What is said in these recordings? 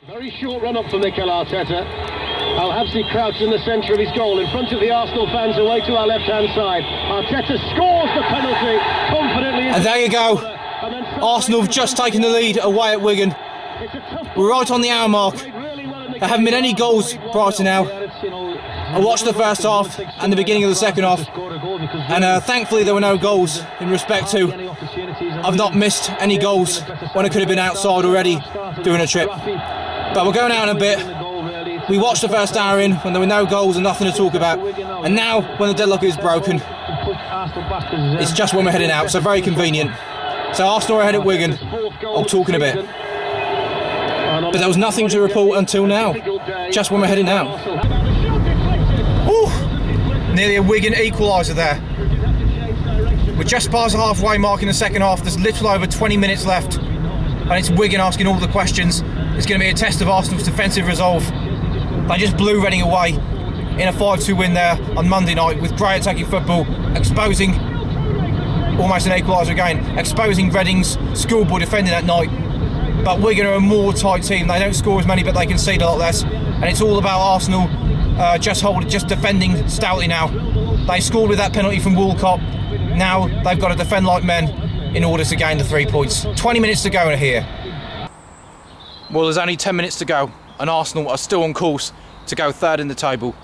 Very short run up from Mikel Arteta. Al-Habsi crouched in the centre of his goal, in front of the Arsenal fans away to our left-hand side. Arteta scores the penalty confidently. And there you go. Arsenal have just taken the lead away at Wigan. We're right on the hour mark. There haven't been any goals prior to now. I watched the first half and the beginning of the second half, and thankfully there were no goals in respect to I've not missed any goals when I could have been outside already doing a trip. But we're going out in a bit. We watched the first hour in when there were no goals and nothing to talk about, and now when the deadlock is broken, it's just when we're heading out, so very convenient. So Arsenal are ahead at Wigan. I'll talk in a bit. But there was nothing to report until now, just when we're heading out. Ooh, nearly a Wigan equaliser there. We're just past the halfway mark in the second half. There's little over 20 minutes left, and it's Wigan asking all the questions. It's going to be a test of Arsenal's defensive resolve. They just blew Reading away in a 5-2 win there on Monday night with great attacking football, exposing almost an equaliser again, exposing Reading's schoolboy defending that night. But Wigan are a more tight team. They don't score as many, but they concede a lot less. And it's all about Arsenal just defending stoutly now. They scored with that penalty from Walcott. Now they've got to defend like men in order to gain the 3 points. 20 minutes to go in here. Well, there's only 10 minutes to go, and Arsenal are still on course to go third in the table.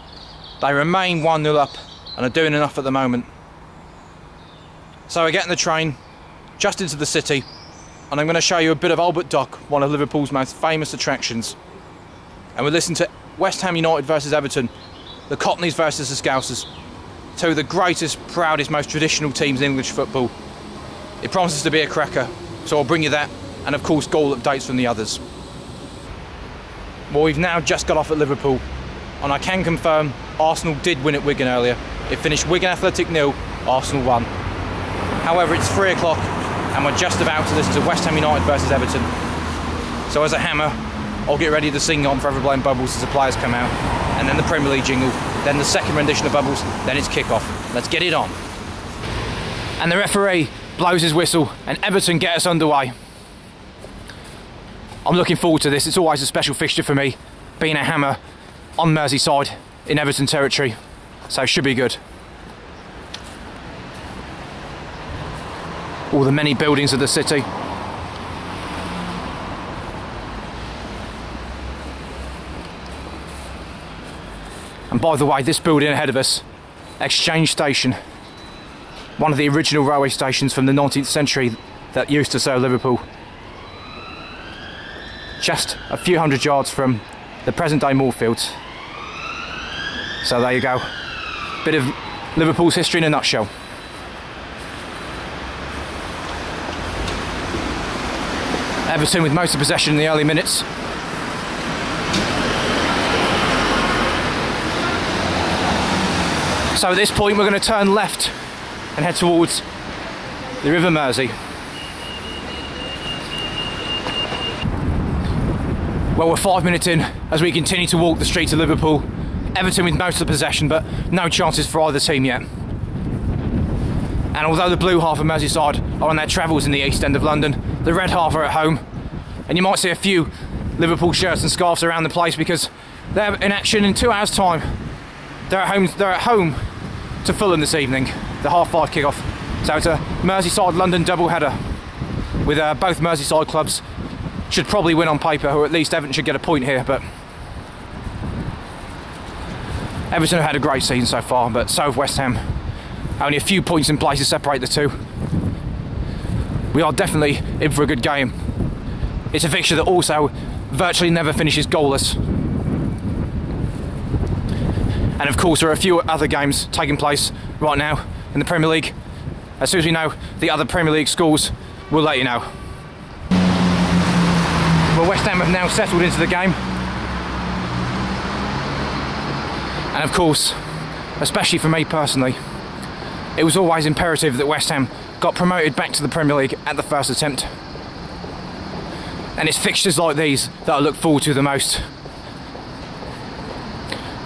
They remain 1-0 up and are doing enough at the moment. So we're getting the train just into the city, and I'm going to show you a bit of Albert Dock, one of Liverpool's most famous attractions. And we'll listen to West Ham United versus Everton, the Cockneys versus the Scousers, two of the greatest, proudest, most traditional teams in English football. It promises to be a cracker, so I'll bring you that, and of course goal updates from the others. Well, we've now just got off at Liverpool, and I can confirm Arsenal did win at Wigan earlier. It finished Wigan Athletic 0, Arsenal 1. However, it's 3 o'clock and we're just about to listen to West Ham United versus Everton. So as a hammer, I'll get ready to sing on Forever Blowing Bubbles as the players come out, and then the Premier League jingle, then the second rendition of Bubbles, then it's kick-off. Let's get it on. And the referee blows his whistle and Everton get us underway. I'm looking forward to this. It's always a special fixture for me, being a hammer on Merseyside in Everton territory, so it should be good. All the many buildings of the city. And by the way, this building ahead of us, Exchange Station, one of the original railway stations from the 19th century that used to serve Liverpool. Just a few hundred yards from the present day Moorfields. So there you go. Bit of Liverpool's history in a nutshell. Everton with most of possession in the early minutes. So at this point we're going to turn left and head towards the River Mersey. Well, we're 5 minutes in as we continue to walk the streets of Liverpool. Everton with most of the possession, but no chances for either team yet. And although the blue half of Merseyside are on their travels in the East End of London, the red half are at home. And you might see a few Liverpool shirts and scarves around the place because they're in action in 2 hours' time. They're at home to Fulham this evening, the 5:30 kick-off. So it's a Merseyside-London double-header with both Merseyside clubs should probably win on paper, or at least Everton should get a point here, but Everton have had a great season so far, but so have West Ham. Only a few points in place to separate the two. We are definitely in for a good game. It's a fixture that also virtually never finishes goalless. And of course there are a few other games taking place right now in the Premier League. As soon as we know the other Premier League scores, we'll let you know. Well, West Ham have now settled into the game. And of course, especially for me personally, it was always imperative that West Ham got promoted back to the Premier League at the first attempt. And it's fixtures like these that I look forward to the most.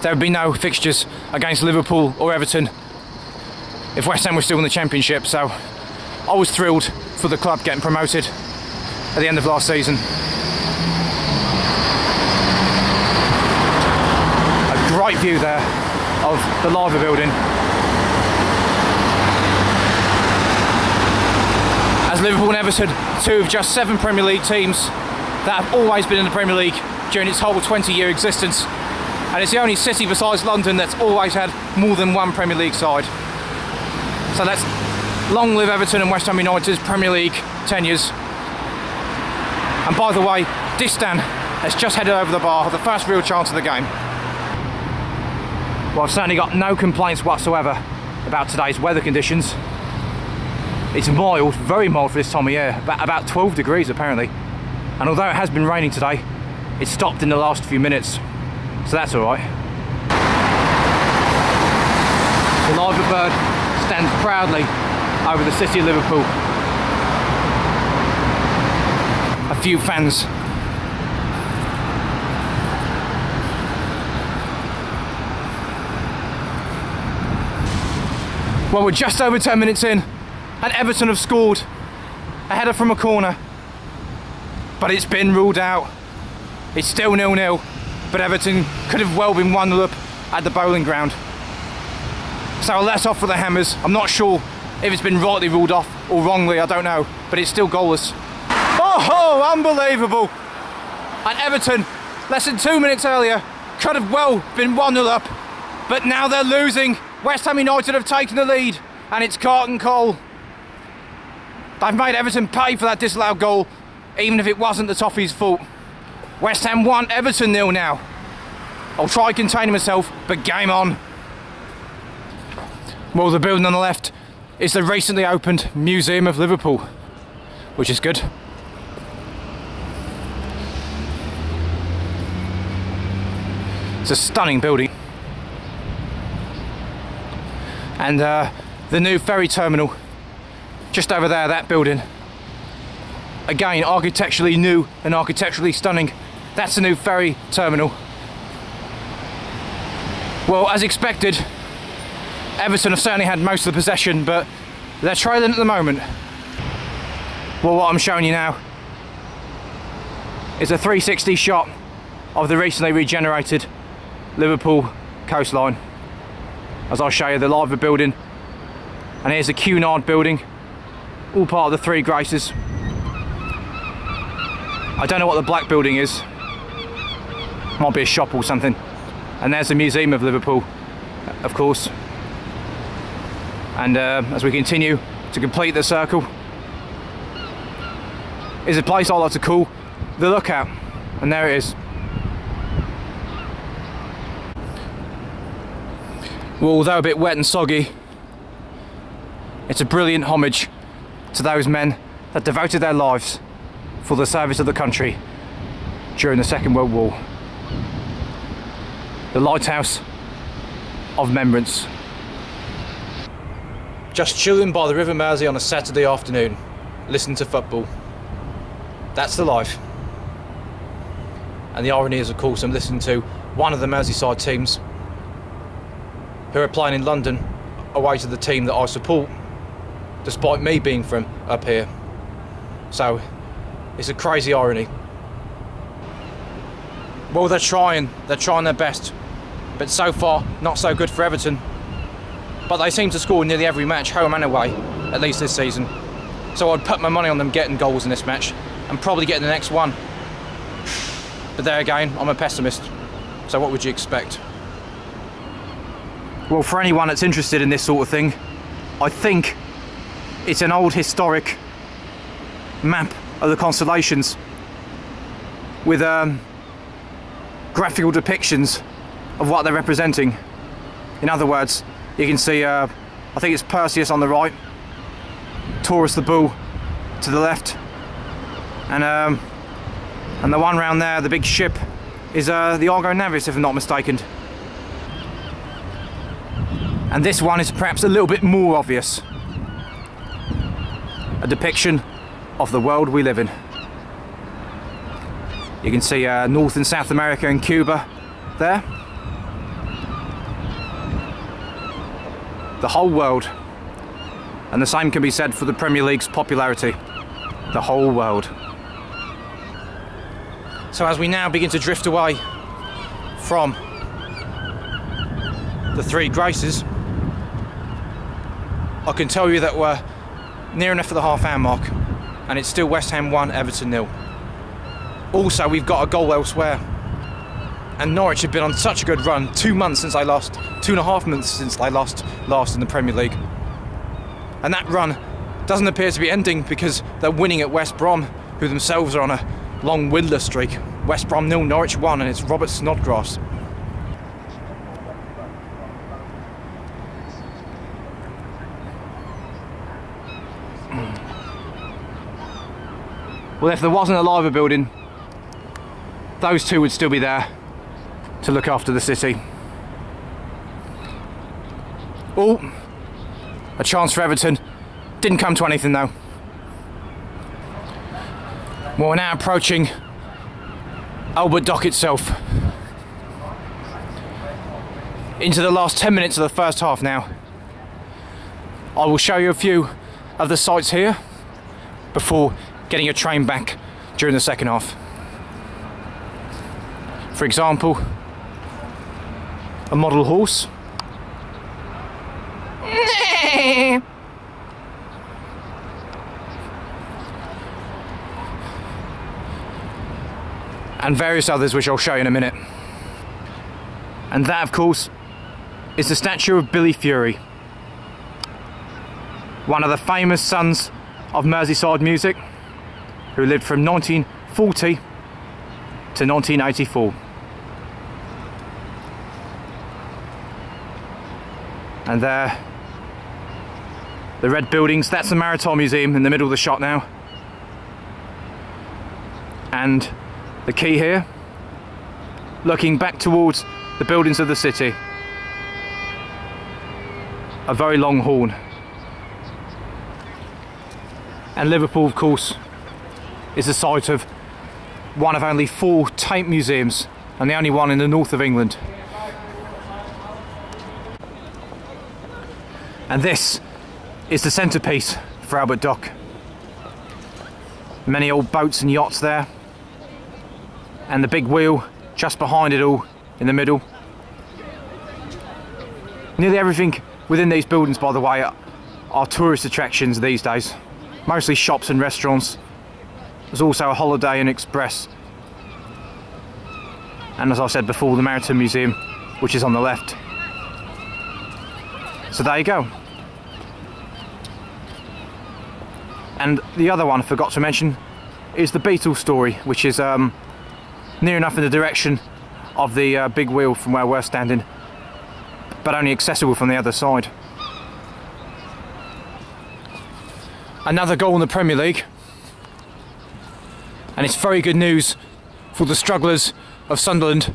There would be no fixtures against Liverpool or Everton if West Ham were still in the Championship, so I was thrilled for the club getting promoted at the end of last season. view there of the Liver building. As Liverpool and Everton, two of just 7 Premier League teams that have always been in the Premier League during its whole 20-year existence. And it's the only city besides London that's always had more than one Premier League side. So let's long live Everton and West Ham United's Premier League tenures. And by the way, Distan has just headed over the bar, the first real chance of the game. Well, I've certainly got no complaints whatsoever about today's weather conditions. It's mild, very mild for this time of year, about 12 degrees apparently. And although it has been raining today, it stopped in the last few minutes, so that's alright. The Liver bird stands proudly over the city of Liverpool. A few fans. Well, we're just over 10 minutes in, and Everton have scored a header from a corner, but it's been ruled out. It's still 0-0, but Everton could have well been 1-0 up at the bowling ground. So I'll let off with the hammers. I'm not sure if it's been rightly ruled off or wrongly, I don't know, but it's still goalless. Oh, unbelievable! And Everton, less than 2 minutes earlier, could have well been 1-0 up, but now they're losing. West Ham United have taken the lead, and it's Carlton Cole. They've made Everton pay for that disallowed goal, even if it wasn't the Toffees' fault. West Ham 1, Everton 0 now. I'll try containing myself, but game on. Well, the building on the left is the recently opened Museum of Liverpool, which is good. It's a stunning building. And the new ferry terminal, just over there, that building. Again, architecturally new and architecturally stunning. That's the new ferry terminal. Well, as expected, Everton have certainly had most of the possession, but they're trailing at the moment. Well, what I'm showing you now is a 360 shot of the recently regenerated Liverpool coastline. As I'll show you, the Liver building, and here's the Cunard building, all part of the Three Graces. I don't know what the black building is, might be a shop or something. And there's the Museum of Liverpool, of course. And as we continue to complete the circle, is a place I like to call the Lookout, and there it is. Well, although a bit wet and soggy, it's a brilliant homage to those men that devoted their lives for the service of the country during the Second World War. The Lighthouse of Remembrance. Just chilling by the River Mersey on a Saturday afternoon, listening to football. That's the life. And the irony is, of course, I'm listening to one of the Merseyside teams who are playing in London away to the team that I support, despite me being from up here. So it's a crazy irony. Well, they're trying their best, but so far not so good for Everton. But they seem to score nearly every match, home and away, at least this season. So I'd put my money on them getting goals in this match and probably getting the next one. But there again, I'm a pessimist, so what would you expect? Well, for anyone that's interested in this sort of thing, I think it's an old historic map of the constellations with graphical depictions of what they're representing. In other words, you can see, I think it's Perseus on the right, Taurus the bull to the left, and the one round there, the big ship, is the Argo Navis, if I'm not mistaken. And this one is perhaps a little bit more obvious. A depiction of the world we live in. You can see North and South America and Cuba there. The whole world. And the same can be said for the Premier League's popularity. The whole world. So as we now begin to drift away from the three Graces, I can tell you that we're near enough for the half-hour mark, and it's still West Ham 1, Everton 0. Also, we've got a goal elsewhere, and Norwich have been on such a good run. 2 months since they lost, 2.5 months since they lost last in the Premier League, and that run doesn't appear to be ending because they're winning at West Brom, who themselves are on a long winless streak. West Brom 0, Norwich 1, and it's Robert Snodgrass. Well, if there wasn't a Liver building, those two would still be there to look after the city. Oh, a chance for Everton. Didn't come to anything though. Well, we're now approaching Albert Dock itself. Into the last 10 minutes of the first half now. I will show you a few of the sights here before getting a train back during the second half. For example, a model horse. And various others which I'll show you in a minute. And that, of course, is the statue of Billy Fury, one of the famous sons of Merseyside music, who lived from 1940 to 1984. And there, the red buildings, that's the Maritime Museum in the middle of the shot now. And the quay here, looking back towards the buildings of the city. A very long horn. And Liverpool, of course, is the site of one of only 4 Tate museums, and the only one in the north of England. And this is the centrepiece for Albert Dock. Many old boats and yachts there, and the big wheel just behind it all in the middle. Nearly everything within these buildings, by the way, are tourist attractions these days. Mostly shops and restaurants. There's also a Holiday Inn Express. And as I said before, the Maritime Museum, which is on the left. So there you go. And the other one I forgot to mention is the Beatles story, which is near enough in the direction of the big wheel from where we're standing, but only accessible from the other side. Another goal in the Premier League, and it's very good news for the strugglers of Sunderland.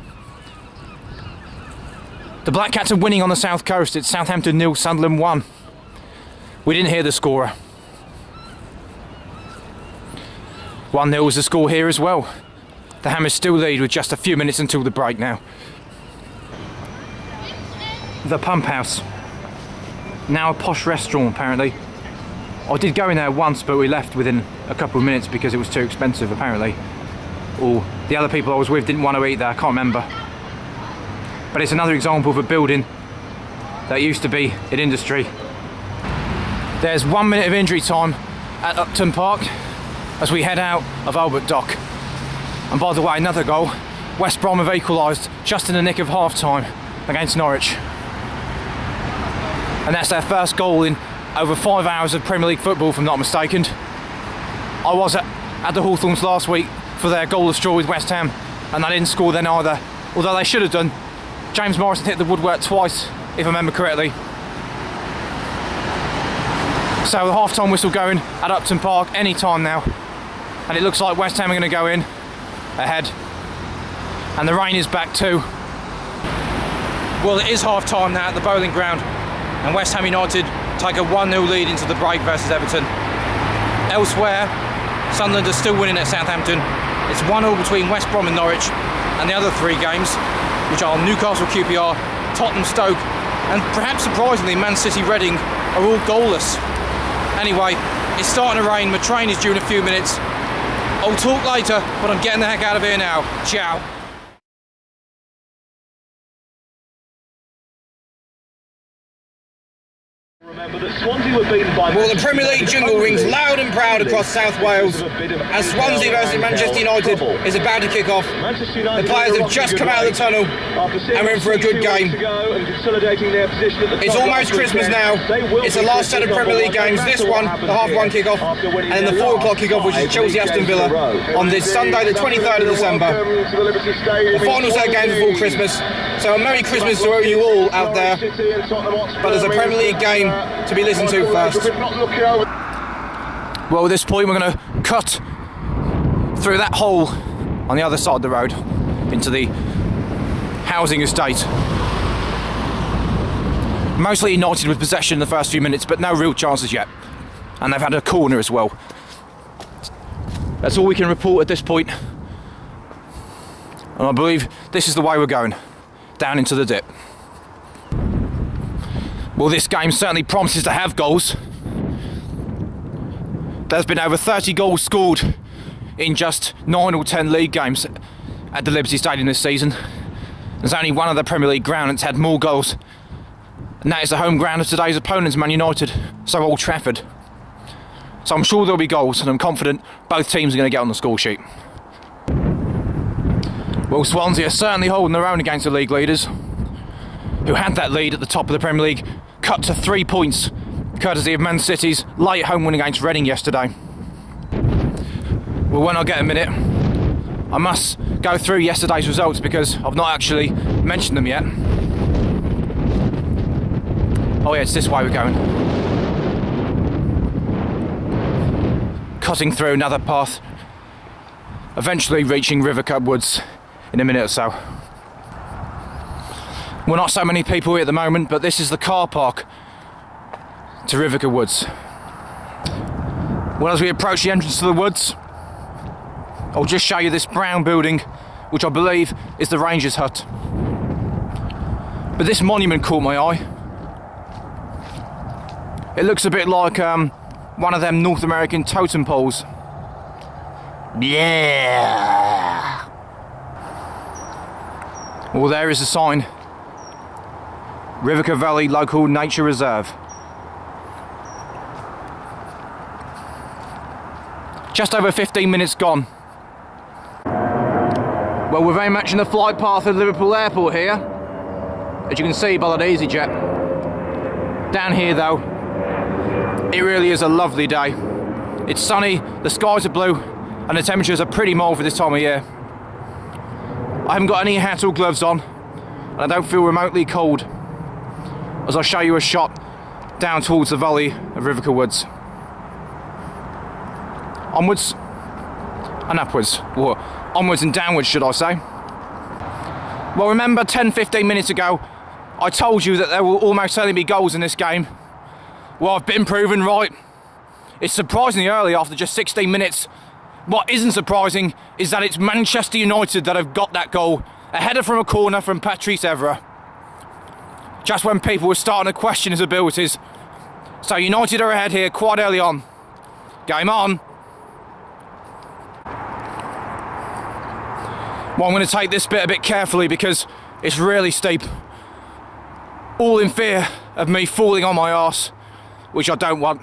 The Black Cats are winning on the south coast. It's Southampton 0, Sunderland 1. We didn't hear the scorer. 1-0 was the score here as well. The Hammers still lead with just a few minutes until the break now. The Pump House, now a posh restaurant apparently. I did go in there once, but we left within a couple of minutes because it was too expensive apparently. Or the other people I was with didn't want to eat there, I can't remember. But it's another example of a building that used to be in industry. There's 1 minute of injury time at Upton Park as we head out of Albert Dock. And by the way, another goal. West Brom have equalised just in the nick of half-time against Norwich. And that's their first goal in over 5 hours of Premier League football, if I'm not mistaken. I was at the Hawthorns last week for their goalless draw with West Ham, and they didn't score then either, although they should have done. James Morrison hit the woodwork twice, if I remember correctly. So the half-time whistle going at Upton Park any time now, and it looks like West Ham are going to go in ahead, and the rain is back too. Well, it is half-time now at the Bowling Ground, and West Ham United take a 1-0 lead into the break versus Everton. Elsewhere, Sunderland are still winning at Southampton. It's 1-0 between West Brom and Norwich, and the other 3 games, which are Newcastle QPR, Tottenham Stoke, and perhaps surprisingly Man City Reading, are all goalless. Anyway, it's starting to rain, my train is due in a few minutes. I'll talk later, but I'm getting the heck out of here now. Ciao. Well, the Premier League jungle rings loud and proud across South Wales as Swansea versus Manchester United is about to kick off. The players have just come out of the tunnel and we're in for a good game. It's almost Christmas now. It's the last set of Premier League games. This one, the half-1 kick-off, and then the 4 o'clock kick-off, which is Chelsea-Aston Villa on this Sunday, the 23rd of December. The final set of games before Christmas. So a Merry Christmas to you all out there. But there's a Premier League game to be listened to first. Well, at this point we're going to cut through that hole on the other side of the road into the housing estate. Mostly United with possession in the first few minutes, but no real chances yet. And they've had a corner as well. That's all we can report at this point. And I believe this is the way we're going, down into the dip. Well, this game certainly promises to have goals. There's been over 30 goals scored in just 9 or 10 league games at the Liberty Stadium this season. There's only one other Premier League ground that's had more goals, and that is the home ground of today's opponents, Man United, so Old Trafford. So I'm sure there'll be goals, and I'm confident both teams are going to get on the score sheet. Well, Swansea are certainly holding their own against the league leaders, who had that lead at the top of the Premier League cut to 3 points, courtesy of Man City's late home win against Reading yesterday. Well, when I get a minute, I must go through yesterday's results because I've not actually mentioned them yet. Oh yeah, it's this way we're going. Cutting through another path, eventually reaching Rivercut Woods in a minute or so. Well, not so many people here at the moment, but this is the car park to Rivercut Woods. Well, as we approach the entrance to the woods, I'll just show you this brown building, which I believe is the Rangers hut. But this monument caught my eye. It looks a bit like one of them North American totem poles. Yeah! Well, there is a sign. Rivercut Valley Local Nature Reserve. Just over 15 minutes gone. Well, we're very much in the flight path of Liverpool Airport here, as you can see by that EasyJet. Down here though, it really is a lovely day. It's sunny, the skies are blue, and the temperatures are pretty mild for this time of year. I haven't got any hat or gloves on, and I don't feel remotely cold, as I'll show you a shot down towards the valley of Rivercut Woods. Onwards and upwards, or onwards and downwards should I say. Well, remember 10-15 minutes ago I told you that there will almost certainly be goals in this game. Well, I've been proven right. It's surprisingly early after just 16 minutes. What isn't surprising is that it's Manchester United that have got that goal. A header from a corner from Patrice Evra, just when people were starting to question his abilities. So United are ahead here quite early on. Game on. Well, I'm going to take this bit a bit carefully because it's really steep. All in fear of me falling on my arse, which I don't want.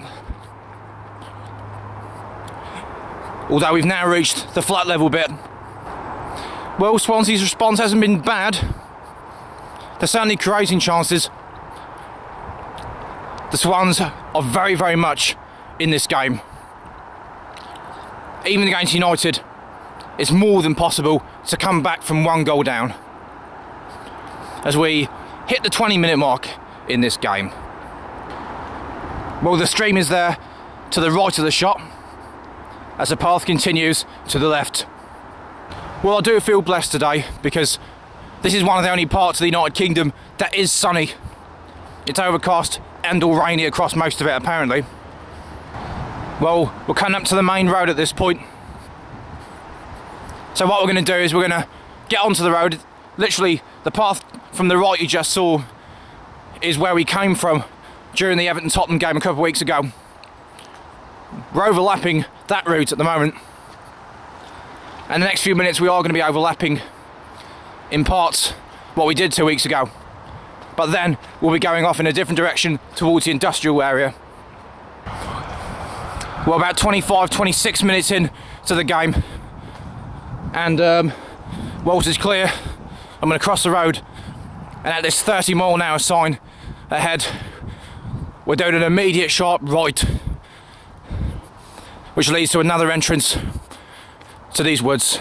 Although we've now reached the flat level bit. Well, Swansea's response hasn't been bad. They're certainly creating chances. The Swans are very, very much in this game. Even against United, it's more than possible to come back from 1 goal down as we hit the 20-minute mark in this game. Well, the stream is there to the right of the shot as the path continues to the left. Well, I do feel blessed today because this is one of the only parts of the United Kingdom that is sunny. It's overcast and or rainy across most of it apparently. Well, we're coming up to the main road at this point. So what we're going to do is we're going to get onto the road. Literally, the path from the right you just saw is where we came from during the Everton-Tottenham game a couple of weeks ago. We're overlapping that route at the moment. And the next few minutes we are going to be overlapping in parts what we did 2 weeks ago. but then we'll be going off in a different direction towards the industrial area. We're about 25-26 minutes in to the game, and whilst it's clear, I'm going to cross the road, and at this 30-mile-an-hour sign ahead, we're doing an immediate sharp right, which leads to another entrance to these woods.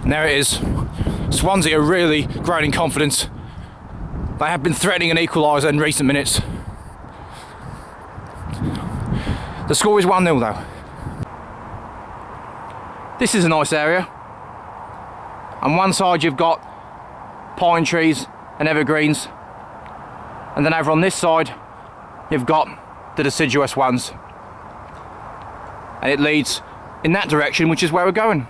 And there it is. Swansea are really growing in confidence. They have been threatening an equaliser in recent minutes. The score is 1-0 though. This is a nice area. On one side you've got pine trees and evergreens, and then over on this side you've got the deciduous ones. And it leads in that direction, which is where we're going.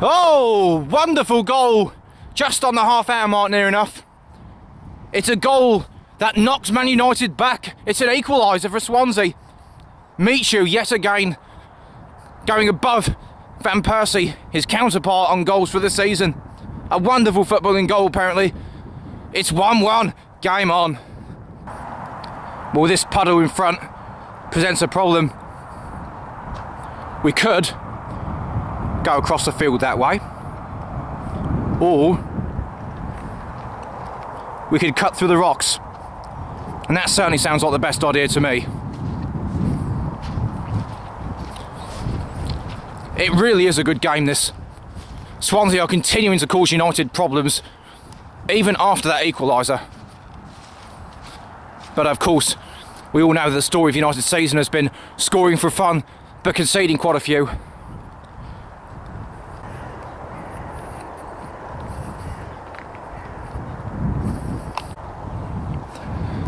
Oh, wonderful goal! Just on the half-hour mark, near enough. It's a goal that knocks Man United back. It's an equaliser for Swansea. Michu, yet again, going above Van Persie, his counterpart on goals for the season. A wonderful footballing goal, apparently. It's 1-1. Game on. Well, this puddle in front presents a problem. We could go across the field that way, or we could cut through the rocks, and that certainly sounds like the best idea to me. It really is a good game, this. Swansea are continuing to cause United problems even after that equaliser, but of course we all know that the story of United's season has been scoring for fun but conceding quite a few.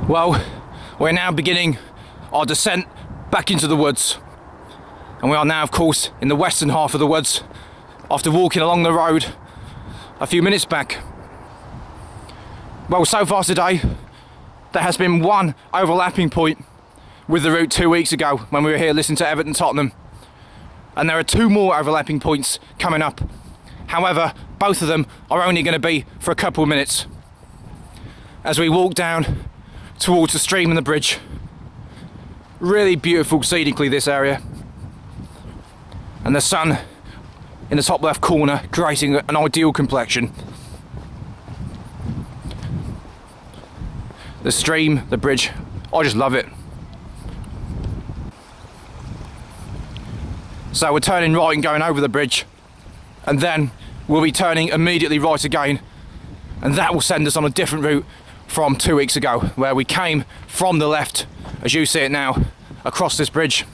Well, we're now beginning our descent back into the woods, and we are now of course in the western half of the woods after walking along the road a few minutes back. Well, so far today there has been one overlapping point with the route 2 weeks ago when we were here listening to Everton Tottenham, and there are 2 more overlapping points coming up. However, both of them are only going to be for a couple of minutes as we walk down towards the stream and the bridge. Really beautiful scenically, this area, and the sun in the top left corner creating an ideal complexion. The stream, the bridge, I just love it. So we're turning right and going over the bridge, and then we'll be turning immediately right again, and that will send us on a different route from 2 weeks ago, where we came from the left, as you see it now, across this bridge.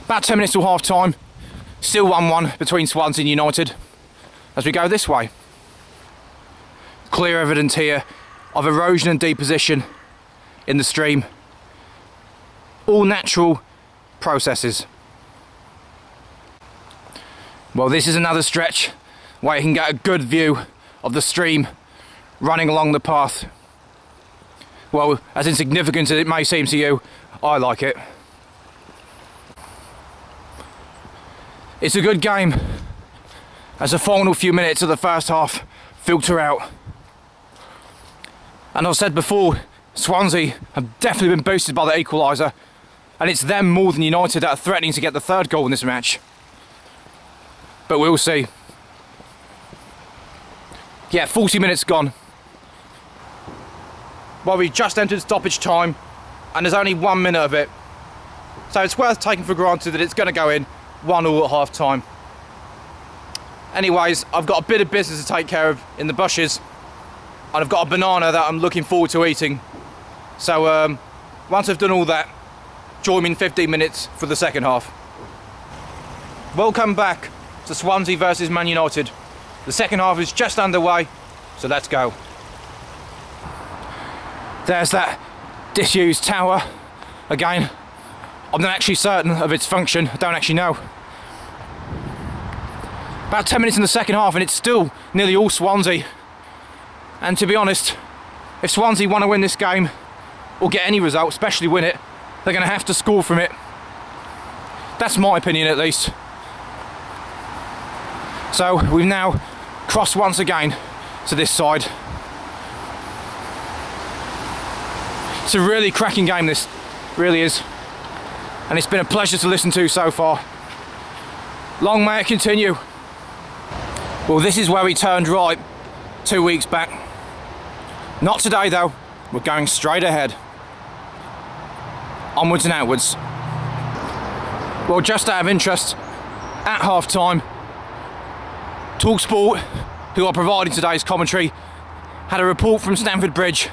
About 10 minutes till half time, still 1-1 between Swansea and United as we go this way. Clear evidence here of erosion and deposition in the stream. All natural processes. Well, this is another stretch where you can get a good view of the stream running along the path. Well, as insignificant as it may seem to you, I like it. It's a good game as the final few minutes of the first half filter out. And I've said before, Swansea have definitely been boosted by the equaliser, and it's them more than United that are threatening to get the 3rd goal in this match. But we'll see. Yeah, 40 minutes gone. Well, we've just entered stoppage time, and there's only 1 minute of it. So it's worth taking for granted that it's going to go in 1-1 at half time. Anyways, I've got a bit of business to take care of in the bushes, and I've got a banana that I'm looking forward to eating. So once I've done all that, join me in 15 minutes for the second half. Welcome back to Swansea versus Man United. The second half is just underway, so let's go. There's that disused tower again. I'm not actually certain of its function, I don't actually know. About 10 minutes in the second half and it's still nearly all Swansea. And to be honest, if Swansea want to win this game, or get any result, especially win it, they're going to have to score from it. That's my opinion at least. So we've now crossed once again to this side. It's a really cracking game, this really is, and it's been a pleasure to listen to so far. Long may it continue. Well, this is where we turned right 2 weeks back. Not today though, we're going straight ahead. Onwards and outwards. Well, just out of interest, at half time, TalkSport, who are providing today's commentary, had a report from Stamford Bridge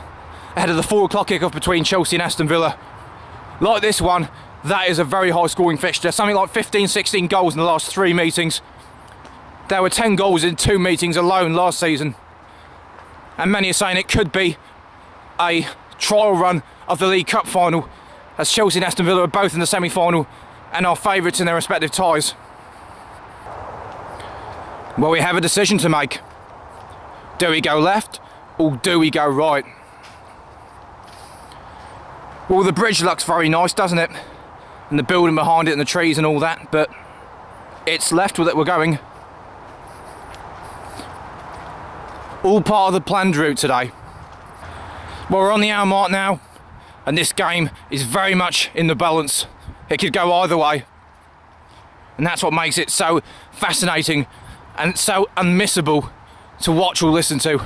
ahead of the 4 o'clock kickoff between Chelsea and Aston Villa. Like this one, that is a very high scoring fixture, something like 15-16 goals in the last 3 meetings. There were 10 goals in 2 meetings alone last season, and many are saying it could be a trial run of the League Cup final, as Chelsea and Aston Villa are both in the semi-final and are favourites in their respective ties. Well, we have a decision to make. Do we go left or do we go right? Well, the bridge looks very nice, doesn't it? And the building behind it and the trees and all that, but it's left with it we're going. All part of the planned route today. Well, we're on the hour mark now, and this game is very much in the balance. It could go either way. And that's what makes it so fascinating and so unmissable to watch or listen to.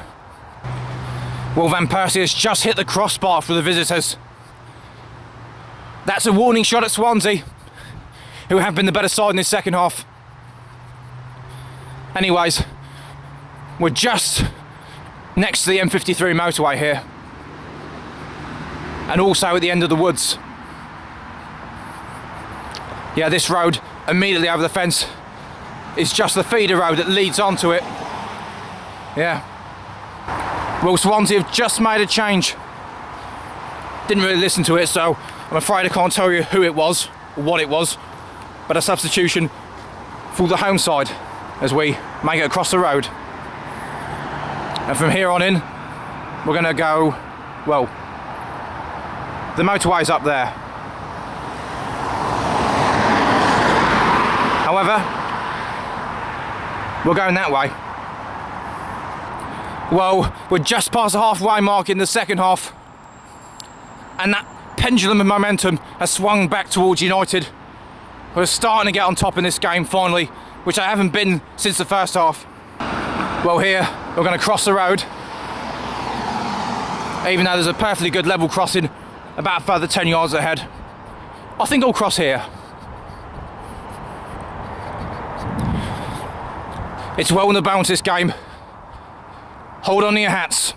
Well, Van Persie has just hit the crossbar for the visitors. That's a warning shot at Swansea, who have been the better side in this second half. Anyways, we're just next to the M53 motorway here, and also at the end of the woods. Yeah, this road immediately over the fence is just the feeder road that leads onto it. Yeah. Well, Swansea have just made a change. Didn't really listen to it, so I'm afraid I can't tell you who it was or what it was, but a substitution for the home side as we make it across the road. And from here on in, we're going to go, well, the motorway's up there. However, we're going that way. Well, we're just past the halfway mark in the second half, and that pendulum of momentum has swung back towards United. We're starting to get on top in this game finally, which I haven't been since the first half. Well, here we're going to cross the road, even though there's a perfectly good level crossing about a further 10 yards ahead. I think I'll cross here. It's well in the balance, this game. Hold on to your hats.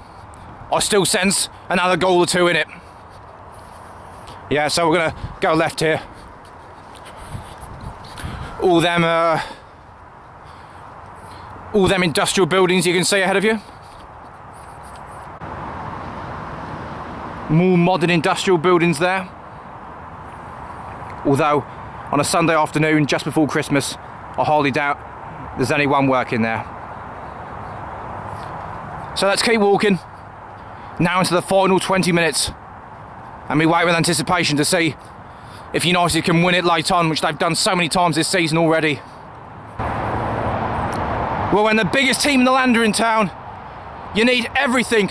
I still sense another goal or two in it. Yeah, so we're gonna go left here. All them industrial buildings you can see ahead of you. More modern industrial buildings there. Although, on a Sunday afternoon just before Christmas, I hardly doubt there's anyone working there. So let's keep walking. Now into the final 20 minutes. And we wait with anticipation to see if United can win it late on, which they've done so many times this season already. Well, when the biggest team in the land are in town, you need everything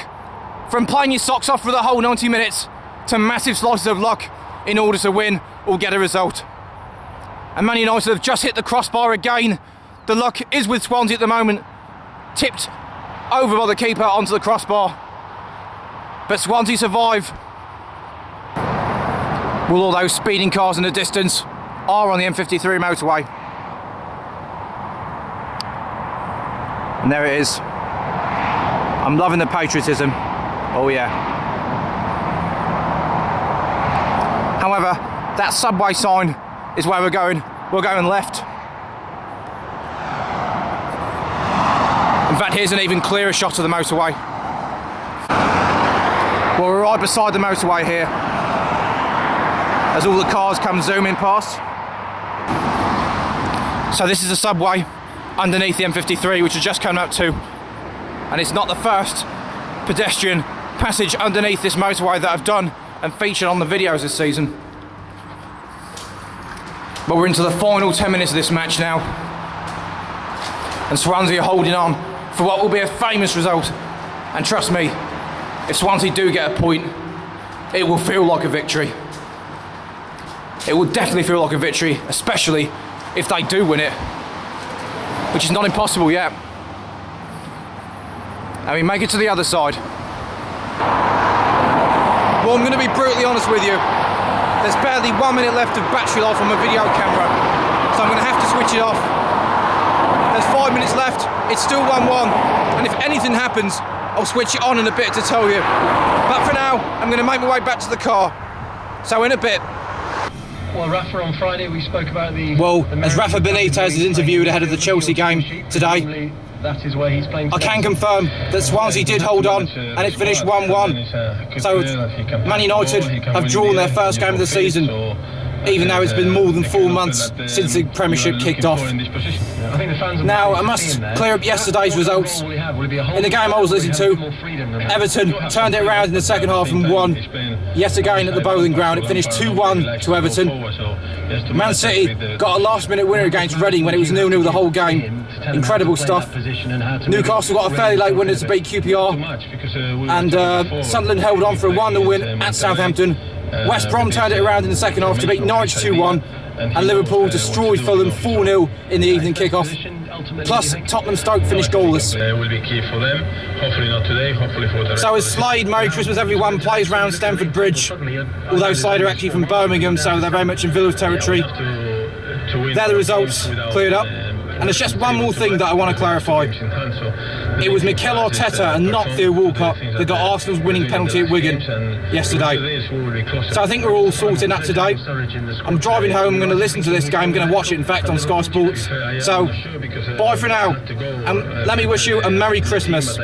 from playing your socks off for the whole 90 minutes to massive slices of luck in order to win or get a result. And Man United have just hit the crossbar again. The luck is with Swansea at the moment, tipped over by the keeper onto the crossbar. But Swansea survive. Well, all those speeding cars in the distance are on the M53 motorway. And there it is. I'm loving the patriotism. Oh yeah. However, that subway sign is where we're going. We're going left. In fact, here's an even clearer shot of the motorway. Well, we're right beside the motorway here, as all the cars come zooming past. So this is a subway underneath the M53, which has just come up to, and it's not the first pedestrian passage underneath this motorway that I've done and featured on the videos this season. But we're into the final 10 minutes of this match now. And Swansea are holding on for what will be a famous result. And trust me, if Swansea do get a point, it will feel like a victory. It will definitely feel like a victory, especially if they do win it, which is not impossible yet. And we make it to the other side. Well, I'm going to be brutally honest with you. There's barely 1 minute left of battery life on my video camera, so I'm going to have to switch it off. There's 5 minutes left, it's still 1-1, and if anything happens, I'll switch it on in a bit to tell you. But for now, I'm going to make my way back to the car. So in a bit. Well, Rafa, on Friday we spoke about the... Well, as Rafa Benitez is interviewed ahead of the Chelsea game today, that is where he's playing. I can confirm that Swansea did hold on and it finished 1-1. So Man United have drawn their first game of the season, even though it's been more than 4 months since the Premiership kicked off. Now, I must clear up yesterday's results. In the game I was listening to, Everton turned it around in the second half and won yet again at the Bowling Ground. It finished 2-1 to Everton. Man City got a last-minute winner against Reading when it was 0-0 the whole game. Incredible stuff. Newcastle got a fairly late winner to beat QPR, and Sunderland held on for a 1-0 win at Southampton. West Brom turned it around in the second half to beat Norwich 2-1, and Liverpool destroyed Fulham 4-0 in the evening kick-off. Plus, Tottenham Stoke finished goalless. Will be key for them. Hopefully not today, hopefully for the... So as Slade, Merry Christmas everyone, plays round Stamford Bridge, although Slade are actually from Birmingham, so they're very much in Villa's territory. They're the results cleared up. And there's just one more thing that I want to clarify. It was Mikel Arteta and not Theo Walcott that got Arsenal's winning penalty at Wigan yesterday. So I think we're all sorted up today. I'm driving home, I'm going to listen to this game, I'm going to watch it in fact on Sky Sports. So bye for now, and let me wish you a Merry Christmas.